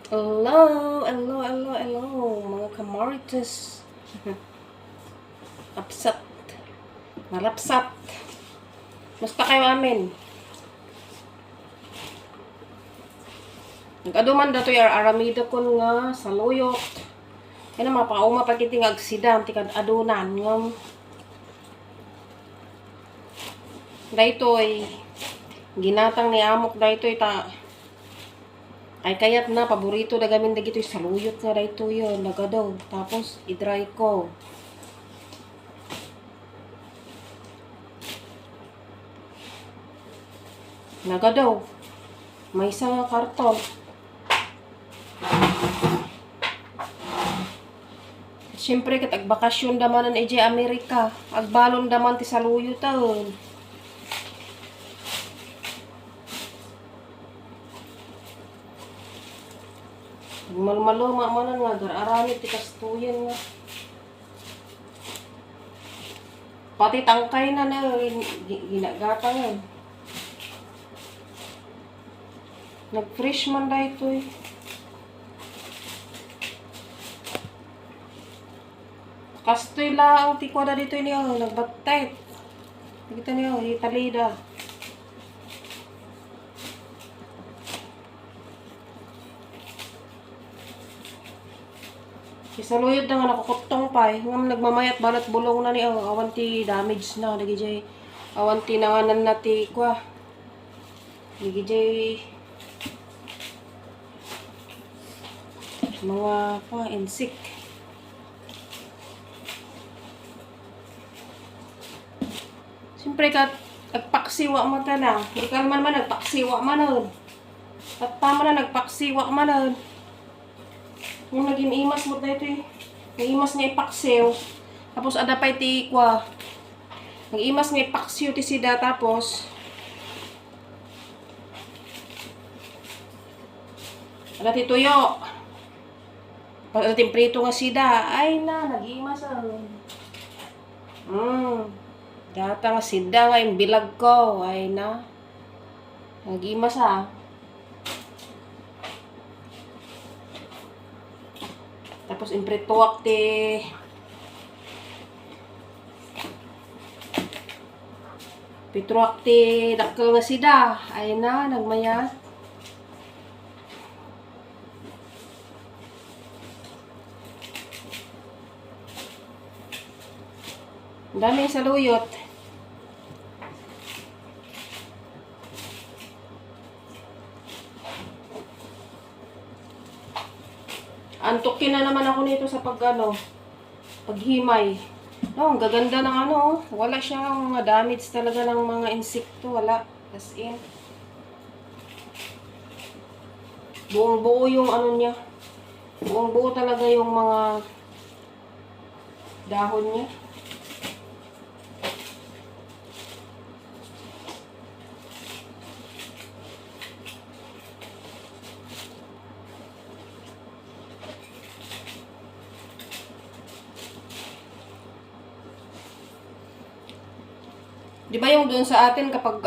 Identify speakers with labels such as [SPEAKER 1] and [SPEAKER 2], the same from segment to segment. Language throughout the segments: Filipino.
[SPEAKER 1] Hello, hello, hello, hello, mga kamarites. Upset, malapsat. Musta kayo amin? Nag-aduman dato yung aramido ko nga sa luyot. Kaya na mapauma pagiting agsidam, tikad adunan nga. Daytoy, ginatang ni amok daytoy ta. Ay kayat na, paborito na gamin dagito sa luyot nga dayto yun, nagadaw. Tapos, i-dry ko. Nagadaw. May isang karton. Siyempre, kat agbakasyon damanan EJ Amerika. Agbalon daman ti saluyo taon. Malmalo, mamanan nga, gararamit ti kastuyan nga. Pati tangkay na ginagata nga. Nag-fresh man da ito eh. Kastoy lang, ti ko na dito niyo, nagbatet. Nakita niyo, italida. Isaluyod na nga nakukutong pa eh. Ngam nagmamayat balat bulong na niyo, awan ti damage na. Nagijay, awan ti nanganan na ti kwa. Nagijay, mga pa, insik. Siyempre ka, nagpaksiwa mo ta na. Hindi ka naman nagpaksiwa man. At tama na, nagpaksiwa man. Yung naging imas mo dito eh. Yung imas nga ipaksiw. Tapos adapay ti kwa. Yung imas nga ipaksiw ti sida tapos. Ada ti tuyo. Pag ada prito nga sida. Ay na, nag-imas Data nga sida nga yung bilag ko. Ay na. Nag-imas Tapos imprituak ti dakkel nga sida. Ay na, nagmayat. Ang dami sa luyot. Antukin na naman ako nito sa paghimay. Ang gaganda ng wala siyang damage talaga ng mga insekto, wala. As in. Buong buo yung niya. Buong buo talaga yung mga dahon niya. Di ba yung doon sa atin kapag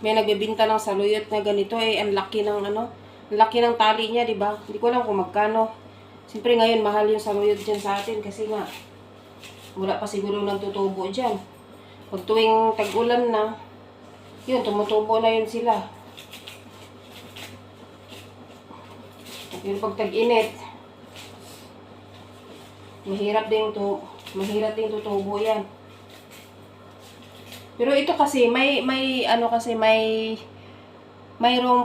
[SPEAKER 1] may nagbebenta ng saluyot na ganito ang laki ng ang laki ng tali niya, di ba? Hindi ko alam kung magkano. Siyempre ngayon mahal yung saluyot diyan sa atin kasi nga wala pa siguro nang tutubo diyan. Pag tuwing tag-ulan na, yun tumutubo na yun sila. Pero pag tag-init, mahirap din tutubo yan. Pero ito kasi mayroong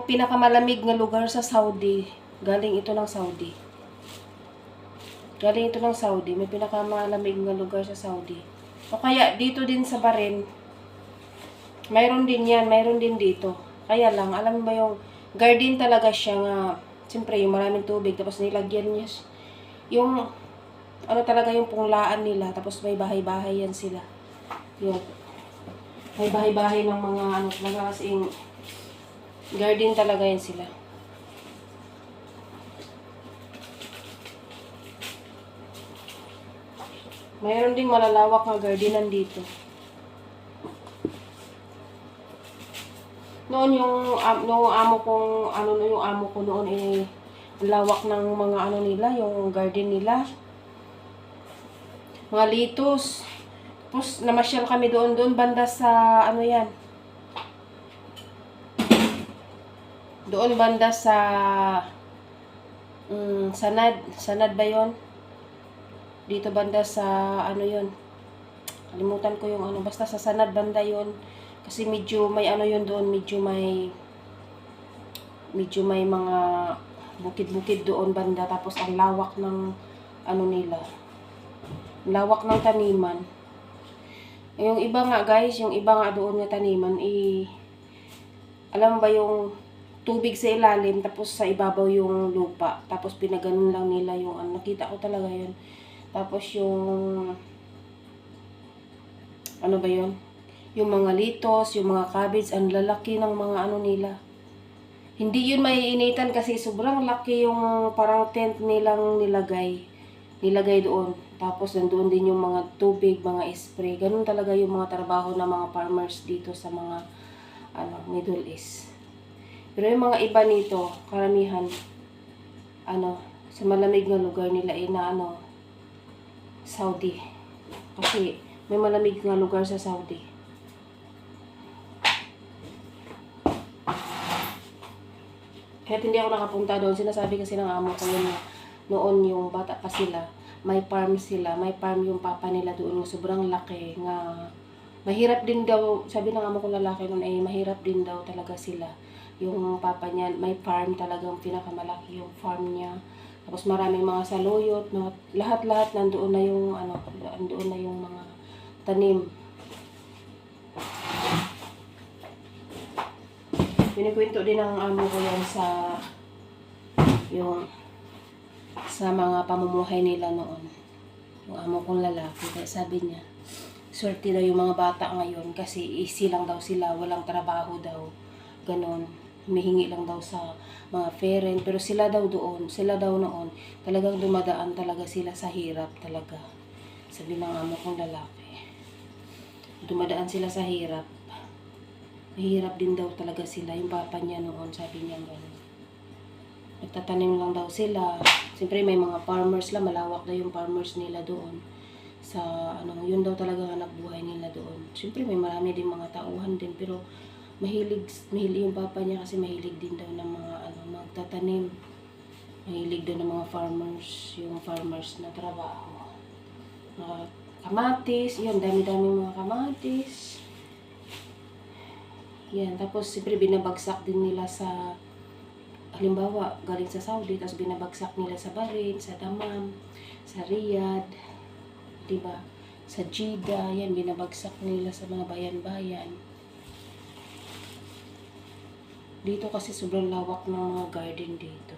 [SPEAKER 1] pinakamalamig na lugar sa Saudi. Galing ito ng Saudi. May pinakamalamig na lugar sa Saudi. O kaya dito din sa Bahrain, mayroon din yan, mayroon din dito. Kaya lang, alam mo ba yung garden talaga siya nga, siyempre yung maraming tubig, tapos nilagyan niya yung talaga yung punglaan nila, tapos may bahay-bahay yan sila. Yun. May bahay-bahay ng mga talaga kasing garden talaga yan sila. Mayroon ding malalawak na gardenan dito. Noon yung amo ko noon lawak ng mga ano nila, yung garden nila. Mga litos. Tapos namasyal kami doon banda sa ano yan. Doon banda sa Sanad ba yon? Dito banda sa ano yon? Kalimutan ko yung ano, basta sa Sanad banda yon. Kasi medyo may ano yun doon, medyo may mga bukid-bukid doon banda, tapos ang lawak ng ano nila. Lawak ng taniman. Yung iba nga guys, yung iba nga doon nga taniman, alam mo ba yung tubig sa ilalim, tapos sa ibabaw yung lupa. Tapos pinaganon lang nila yung ano. Nakita ko talaga yun. Tapos yung, ano ba yun? Yung mga litos, yung mga cabbage, ang lalaki ng mga ano nila. Hindi yun maiinitan kasi sobrang laki yung parang tent nilang nilagay doon. Tapos nandoon din yung mga tubig, mga spray. Ganun talaga yung mga trabaho ng mga farmers dito sa mga Middle East. Pero yung mga iba nito, karamihan, sa malamig na lugar nila Saudi. Kasi may malamig na lugar sa Saudi. Kahit hindi ako nakapunta doon, sinasabi kasi ng amo ko yun, noon yung bata pa sila, may farm yung papa nila doon, sobrang laki nga. Mahirap din daw, sabi ng amo ko lalaki noon, mahirap din daw talaga sila. Yung papa niya, may farm talagang pinakamalaki yung farm niya. Tapos maraming mga saluyot, lahat-lahat nandoon na yung nandoon na yung mga tanim. Pinikwento din ng amo ko yan sa mga pamumuhay nila noon. Yung amo kong lalaki, kaya sabi niya, swerte daw yung mga bata ngayon kasi easy lang daw sila, walang trabaho daw. Ganon. Humihingi lang daw sa mga parent, pero sila daw noon, talagang dumadaan talaga sila sa hirap talaga. Sabi ng amo kong lalaki, dumadaan sila sa hirap. Mahirap din daw talaga sila, yung papa niya noon, sabi niya gano'n. Nagtatanim lang daw sila. Siyempre may mga farmers lang, malawak daw yung farmers nila doon. Yun daw talaga hanap buhay nila doon. Siyempre may marami din mga tauhan din, pero mahilig yung papa niya kasi mahilig din daw ng mga magtatanim. Mahilig daw ng mga farmers, yung farmers na trabaho. Mga kamatis, yun, dami-dami mga kamatis. Yan, tapos siyempre binabagsak din nila sa, halimbawa, galing sa Saudi, tapos binabagsak nila sa Bahrain, sa Dammam, sa Riyadh, diba? Sa Jeddah, yan, binabagsak nila sa mga bayan-bayan. Dito kasi sobrang lawak ng mga garden dito.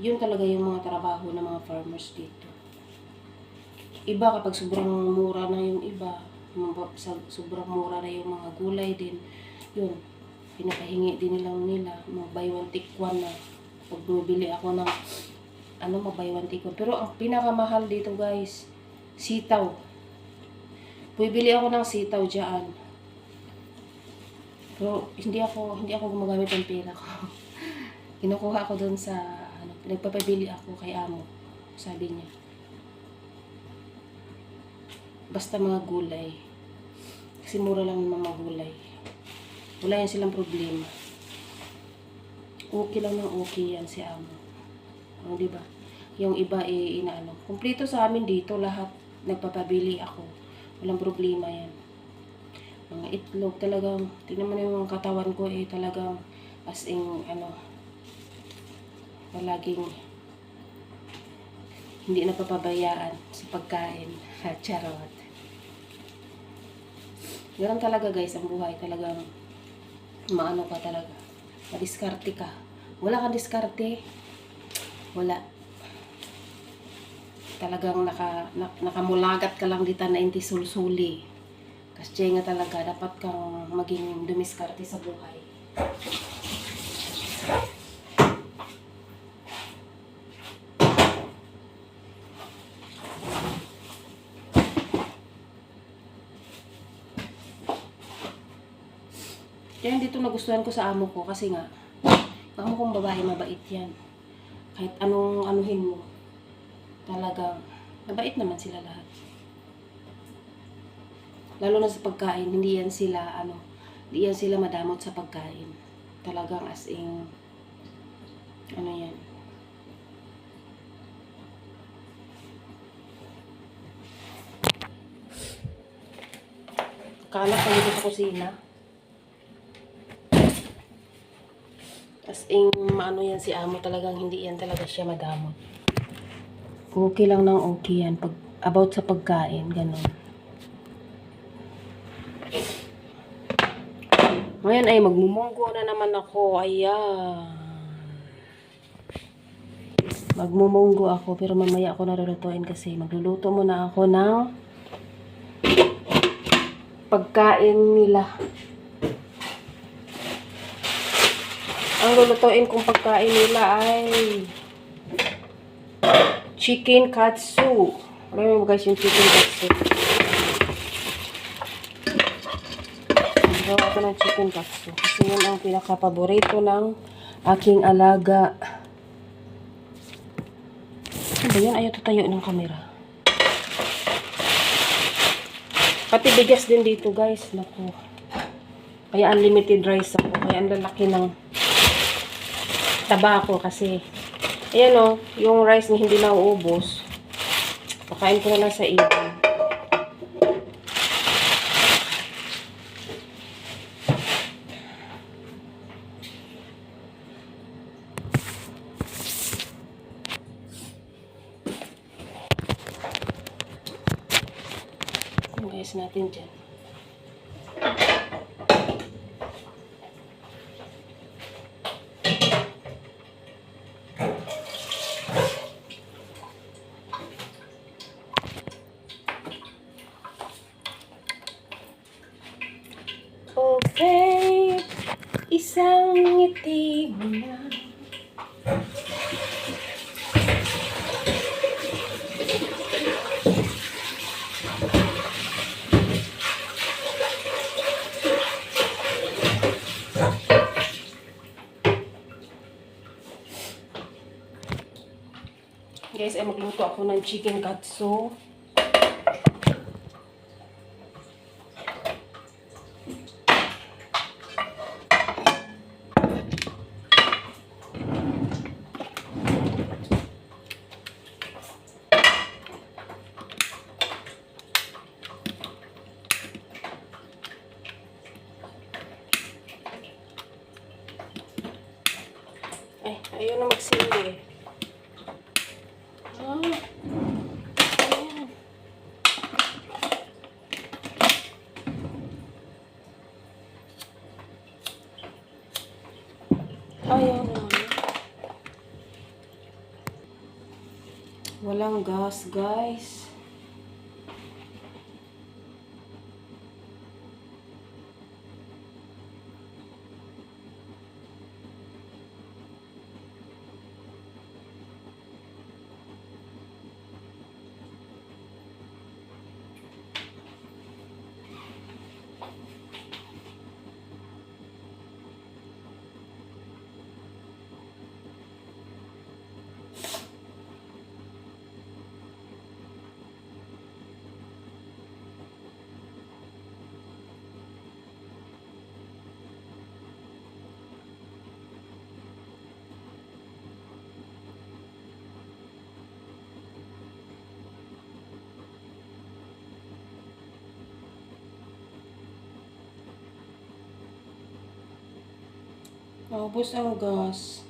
[SPEAKER 1] Yun talaga yung mga trabaho ng mga farmers dito. Iba kapag sobrang mura na yung iba, sobrang mura na yung mga gulay din, yun, pinapahingi din nila, buy one take one na. Pag bumibili ako ng, buy one take one. Pero ang pinakamahal dito guys, sitaw. Bumibili ako ng sitaw dyan. Pero hindi ako gumagamit ng pera ko. Kinukuha ko doon sa, nagpapabili ako kay amo. Sabi niya, basta mga gulay. Kasi mura lang yung mga gulay. Wala yan silang problema. Okay lang ng okay yan si amo. Diba? Yung iba kumpleto sa amin dito lahat. Nagpapabili ako. Walang problema yan. Mga itlog talagang, tingnan mo na yung katawan ko talagang as in, palaging hindi napapabayaan sa pagkain. Charot. Ganun talaga guys, ang buhay talagang ka talaga. Madiskarte ka. Wala kang diskarte. Wala. Talagang nakamulagat ka lang dito na inti sulsuli. Kasi nga talaga, dapat kang maging dumiskarte sa buhay. Kaya dito nagustuhan ko sa amo ko kasi nga, Amo kong babae, mabait yan. Kahit anong anuhin mo. Talagang, mabait naman sila lahat. Lalo na sa pagkain, hindi yan sila madamot sa pagkain. Talagang as in, ano yan. Kalat na dito sa kusina. As in, maano yan si amo, talagang hindi yan talaga siya madamot. Okay lang ng okay yan. About sa pagkain, ganun. Ngayon ay magmumunggo na naman ako. Ayan. Magmumunggo ako, pero mamaya ako narulutuin kasi magluluto muna ako ng pagkain nila. Ang lulutuin kong pagkain nila ay chicken katsu. Alam mo guys yung chicken katsu. Gawa ko ng chicken katsu. Kasi yun ang pinaka-paborito ng aking alaga. Ano ba yun? Ayaw tatayo ng camera. Pati bigas din dito guys. Naku. Kaya unlimited rice ako. Kaya ang lalaki ng taba ko kasi ayan o, yung rice na hindi na uubos. Pakain ko na lang sa ibon. Guys natin dyan. Okay, isang ngiti mo na. Guys, ay magluto ako ng chicken katsu. Ay, ayaw na magsindi. Ayan. Ayaw na. Walang gas, guys. Naubos ang gas.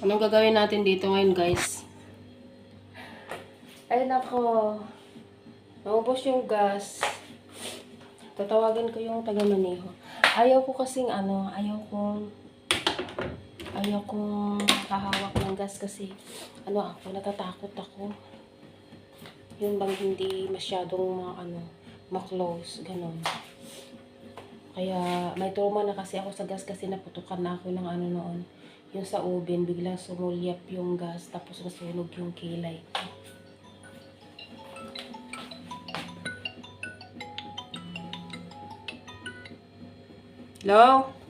[SPEAKER 1] Anong gagawin natin dito ngayon, guys? Ay, nako. Naubos yung gas. Tatawagan ko yung taga-maneho. Ayaw ko ayaw kong hahawak ng gas kasi natatakot ako. Yung bang hindi masyadong ma-close, ganun. Kaya may trauma na kasi ako sa gas kasi naputukan na ako ng noon. Yung sa oven, biglang sumulyap yung gas tapos nasunog yung kilay. Hello?